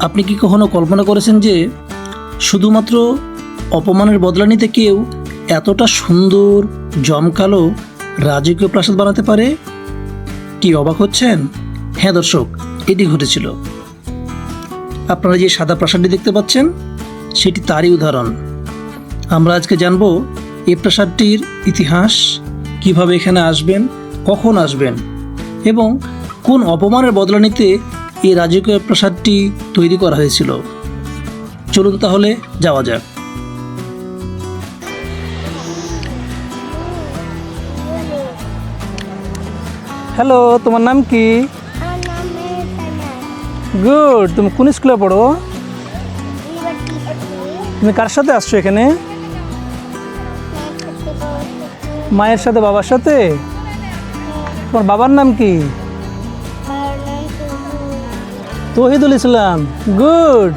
আপনি কি কখনো কল্পনা করেছেন যে শুধুমাত্র অপমানের বদলা নিতে কেউ এতটা সুন্দর জমকালো রাজকীয় প্রাসাদ বানাতে পারে? কি অবাক হচ্ছেন? হ্যাঁ দর্শক, এটি ঘটেছিল। আপনারা যে সাদা প্রাসাদটি দেখতে পাচ্ছেন সেটি তারই উদাহরণ। আমরা আজকে জানব এই প্রাসাদটির ইতিহাস, কিভাবে এখানে আসবেন, কখন আসবেন এবং কোন অপমানের বদলা নিতে এই রাজকীয় প্রাসাদটি তৈরি করা হয়েছিল। চলুন তাহলে যাওয়া যাক। হ্যালো, তোমার নাম কি? গুড। তুমি কোন স্কুলে পড়ো? তুমি কার সাথে আসছো এখানে? মায়ের সাথে, বাবার সাথে? তোমার বাবার নাম কি? তৌহিদুল ইসলাম। গুড,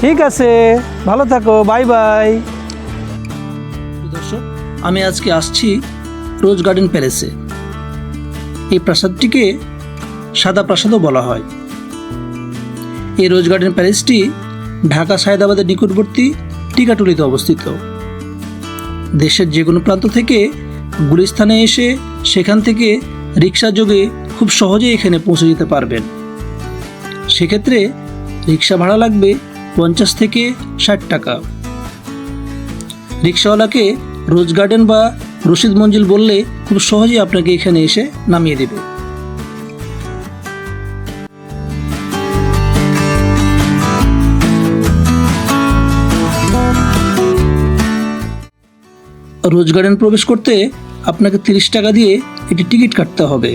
ঠিক আছে, ভালো থাকো, বাই বাই। দর্শক, আমি আজকে আসছি রোজ গার্ডেন প্যালেসে। এই প্রাসাদটিকে সাদা প্রাসাদও বলা হয়। এই রোজ গার্ডেন প্যালেসটি ঢাকা সায়দাবাদের নিকটবর্তী টিকাটুলিতে অবস্থিত। দেশের যে কোনো প্রান্ত থেকে গুলিস্তানে এসে সেখান থেকে রিক্সা যোগে খুব সহজেই এখানে পৌঁছে যেতে পারবেন। সেক্ষেত্রে রিক্সা ভাড়া লাগবে 50 থেকে 60 টাকা। রিক্সাওয়ালাকে রোজ গার্ডেন বা রশিদ মঞ্জিল বললে খুব সহজেই আপনাকে এখানে এসে নামিয়ে দেবে। রোজ গার্ডেন প্রবেশ করতে আপনাকে 30 টাকা দিয়ে একটি টিকিট কাটতে হবে।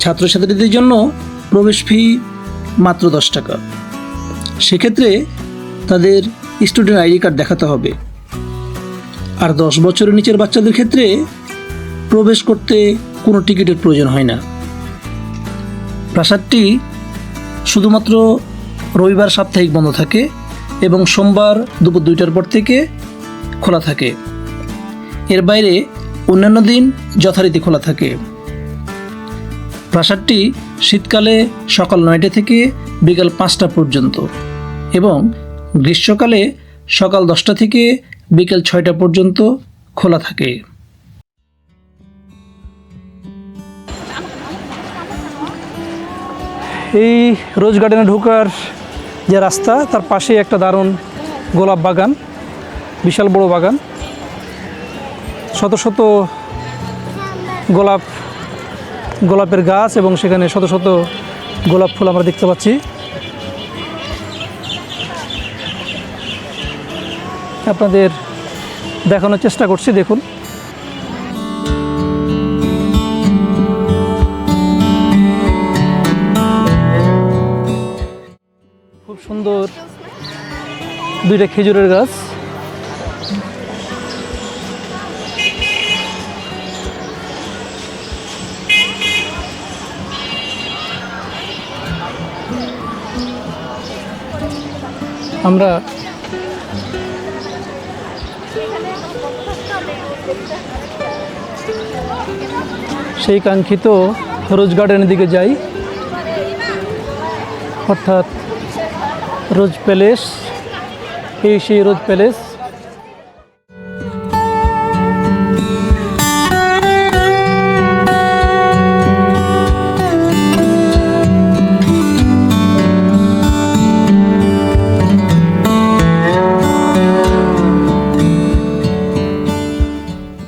ছাত্রছাত্রীদের জন্য প্রবেশ ফি মাত্র 10 টাকা। সেক্ষেত্রে তাদের স্টুডেন্ট আইডি কার্ড দেখাতে হবে। আর 10 বছরের নিচের বাচ্চাদের ক্ষেত্রে প্রবেশ করতে কোনো টিকিটের প্রয়োজন হয় না। প্রাসাদটি শুধুমাত্র রবিবার সাপ্তাহিক বন্ধ থাকে এবং সোমবার দুপুর 2টার পর থেকে খোলা থাকে। এর বাইরে অন্যান্য দিন যথারীতি খোলা থাকে। প্রাসাদটি শীতকালে সকাল 9টা থেকে বিকাল 5টা পর্যন্ত এবং গ্রীষ্মকালে সকাল 10টা থেকে বিকেল 6টা পর্যন্ত খোলা থাকে। এই রোজ গার্ডেনে ঢোকার যে রাস্তা, তার পাশেই একটা দারুণ গোলাপ বাগান, বিশাল বড় বাগান। শত শত গোলাপের গাছ এবং সেখানে শত শত গোলাপ ফুল আমরা দেখতে পাচ্ছি। আপনাদের দেখানোর চেষ্টা করছি, দেখুন। খুব সুন্দর 2টা খেজুরের গাছ। আমরা সেই কাঙ্ক্ষিত রোজ গার্ডেনের দিকে যাই, অর্থাৎ রোজ প্যালেস। এই সেই রোজ প্যালেস।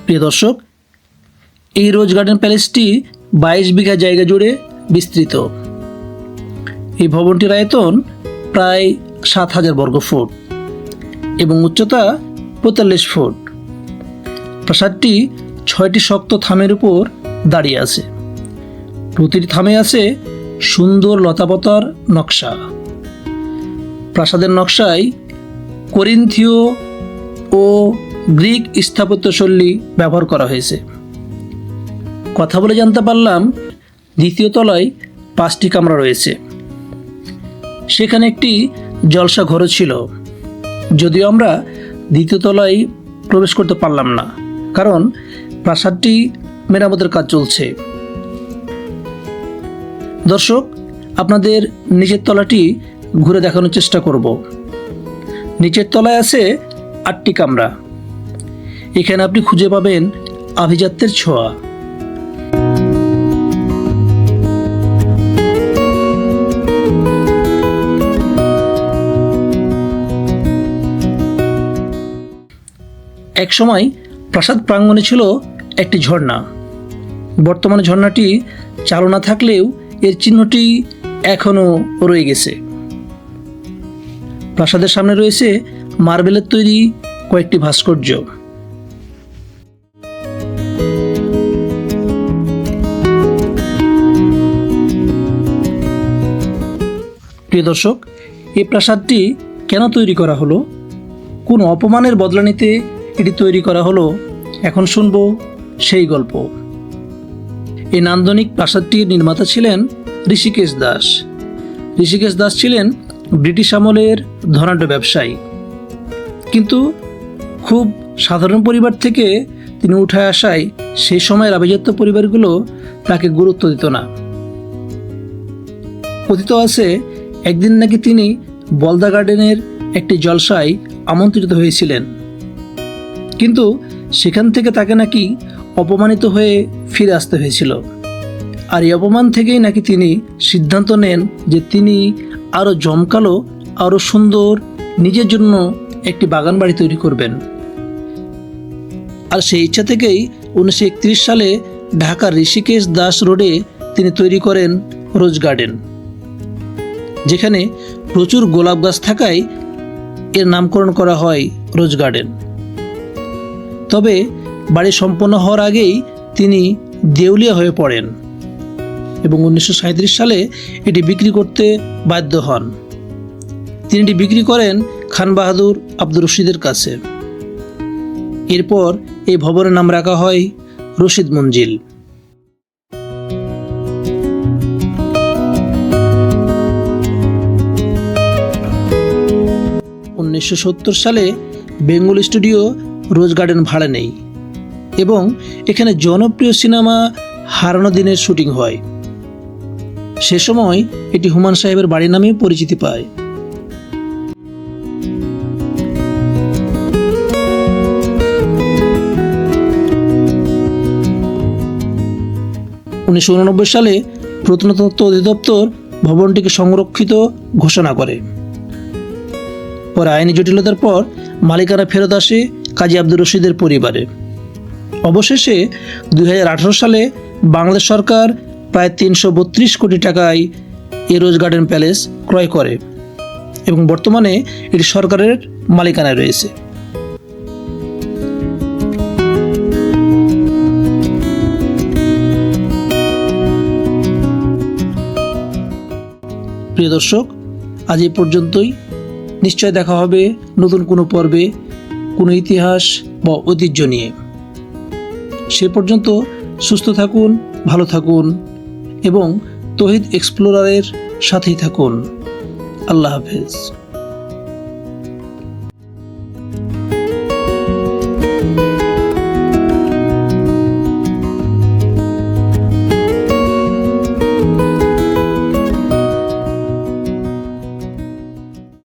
প্রিয় দর্শক, এই রোজ গার্ডেন প্যালেসটি 22 বিঘা জায়গা জুড়ে বিস্তৃত। এই ভবনটির আয়তন প্রায় 7000 বর্গফুট এবং উচ্চতা 45 ফুট। প্রাসাদটি 6টি শক্ত থামের উপর দাঁড়িয়ে আছে। প্রতিটি থামে আছে সুন্দর লতাপাতার নকশা। প্রাসাদের নকশায় করিন্থীয় ও গ্রিক স্থাপত্যশৈলী ব্যবহার করা হয়েছে। কথা বলে জানতে পারলাম দ্বিতীয় তলায় 5টি কামরা রয়েছে। সেখানে একটি জলসা ঘরও ছিল, যদিও আমরা দ্বিতীয় তলায় প্রবেশ করতে পারলাম না, কারণ প্রাসাদটি মেরামতের কাজ চলছে। দর্শক, আপনাদের নিচের তলাটি ঘুরে দেখানোর চেষ্টা করব। নিচের তলায় আছে 8টি কামরা। এখানে আপনি খুঁজে পাবেন আভিজাত্যের ছোঁয়া। একসময় প্রাসাদ প্রাঙ্গণে ছিল একটি ঝর্ণা। বর্তমানে ঝর্ণাটি চালু না থাকলেও এর চিহ্নটি এখনও রয়ে গেছে। প্রাসাদের সামনে রয়েছে মার্বেলের তৈরি কয়েকটি ভাস্কর্য। প্রিয় দর্শক, এই প্রাসাদটি কেন তৈরি করা হলো, কোন অপমানের বদলা নিতে এটি তৈরি করা হলো, এখন শুনব সেই গল্প। এই নান্দনিক প্রাসাদটির নির্মাতা ছিলেন ঋষিকেশ দাস। ঋষিকেশ দাস ছিলেন ব্রিটিশ আমলের ধনাঢ্য ব্যবসায়ী, কিন্তু খুব সাধারণ পরিবার থেকে তিনি উঠে আসায় সেই সময়ের আভিজাত্য পরিবারগুলো তাকে গুরুত্ব দিত না। কথিত আছে একদিন নাকি তিনি বলদা গার্ডেনের একটি জলসায় আমন্ত্রিত হয়েছিলেন, কিন্তু সেখান থেকে তাকে নাকি অপমানিত হয়ে ফিরে আসতে হয়েছিল। আর এই অপমান থেকেই নাকি তিনি সিদ্ধান্ত নেন যে তিনি আরও জমকালো, আরও সুন্দর নিজের জন্য একটি বাগান বাড়ি তৈরি করবেন। আর সেই ইচ্ছা থেকেই 1931 সালে ঢাকার ঋষিকেশ দাস রোডে তিনি তৈরি করেন রোজ গার্ডেন, যেখানে প্রচুর গোলাপ গাছ থাকায় এর নামকরণ করা হয় রোজ গার্ডেন। তবে বাড়ি সম্পন্ন হওয়ার আগেই তিনি দেউলিয়া হয়ে পড়েন এবং 1937 সালে এটি বিক্রি করতে বাধ্য হন। তিনি এটি বিক্রি করেন খান বাহাদুর আব্দুর রশিদের কাছে। এরপর এই ভবনের নাম রাখা হয় রশিদ মঞ্জিল। 1970 সালে বেঙ্গল স্টুডিও রোজ গার্ডেন ভাড়া নেই এবং এখানে জনপ্রিয় সিনেমা হারানো দিনের শুটিং হয়। সে সময় এটি হুমায়ূন সাহেবের বাড়ি নামে পরিচিতি পায়। উনিশশো সালে প্রত্নতত্ত্ব অধিদপ্তর ভবনটিকে সংরক্ষিত ঘোষণা করে। পরে আইনি জটিলতার পর মালিকানা ফেরত আসে কাজী আব্দুর রশিদের পরিবারে। অবশেষে 2018 সালে বাংলাদেশ সরকার প্রায় 332 কোটি টাকায় এই রোজ গার্ডেন প্যালেস ক্রয় করে এবং বর্তমানে এটি সরকারের মালিকানায় রয়েছে। প্রিয় দর্শক, আজ এই পর্যন্তই। নিশ্চয় দেখা হবে নতুন কোনো পর্বে, কোনো ইতিহাস বা ঐতিহ্য নিয়ে। সে পর্যন্ত সুস্থ থাকুন, ভালো থাকুন এবং তৌহিদ এক্সপ্লোরারের সাথেই থাকুন। আল্লাহ হাফেজ।